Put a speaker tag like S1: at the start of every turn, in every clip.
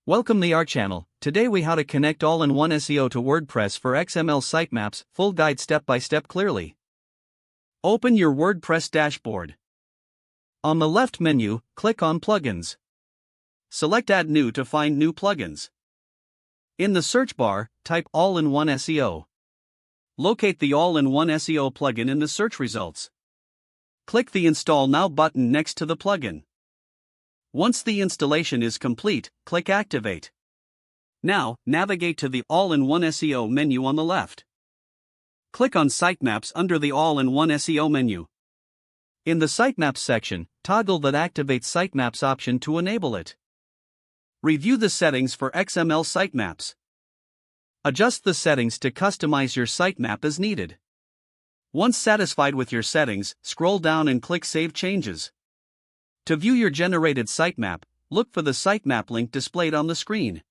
S1: Welcome to our channel. Today we how to connect all-in-one SEO to WordPress for XML sitemaps, full guide step by step clearly. Open your WordPress dashboard. On the left menu, click on Plugins. Select Add New to find new plugins. In the search bar, type All-in-one SEO. Locate the All-in-one SEO plugin in the search results. Click the Install Now button next to the plugin. Once the installation is complete, click Activate. Now, navigate to the All-in-one SEO menu on the left. Click on Sitemaps under the All-in-one SEO menu. In the Sitemaps section, toggle the Activate Sitemaps option to enable it. Review the settings for XML sitemaps. Adjust the settings to customize your sitemap as needed. Once satisfied with your settings, scroll down and click Save Changes. To view your generated sitemap, look for the sitemap link displayed on the screen.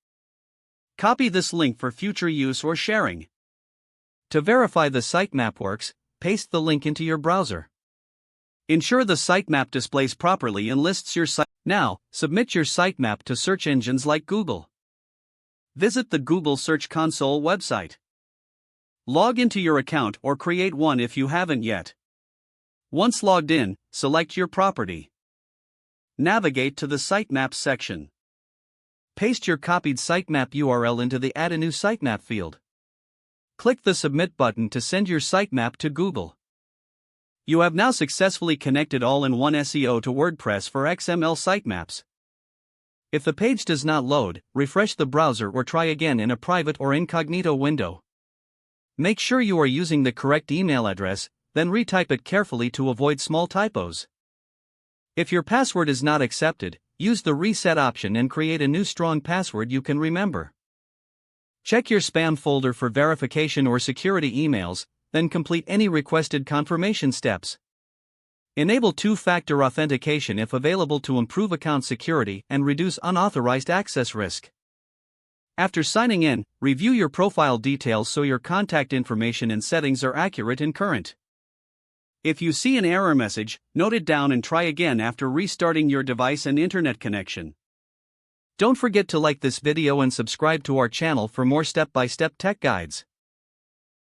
S1: Copy this link for future use or sharing. To verify the sitemap works, paste the link into your browser. Ensure the sitemap displays properly and lists your site. Now, submit your sitemap to search engines like Google. Visit the Google Search Console website. Log into your account or create one if you haven't yet. Once logged in, select your property. Navigate to the Sitemaps section. Paste your copied sitemap URL into the Add a New Sitemap field. Click the Submit button to send your sitemap to Google. You have now successfully connected all-in-one SEO to WordPress for XML sitemaps. If the page does not load, refresh the browser or try again in a private or incognito window. Make sure you are using the correct email address, then retype it carefully to avoid small typos. If your password is not accepted, use the reset option and create a new strong password you can remember. Check your spam folder for verification or security emails, then complete any requested confirmation steps. Enable two-factor authentication if available to improve account security and reduce unauthorized access risk. After signing in, review your profile details so your contact information and settings are accurate and current. If you see an error message, note it down and try again after restarting your device and internet connection. Don't forget to like this video and subscribe to our channel for more step-by-step tech guides.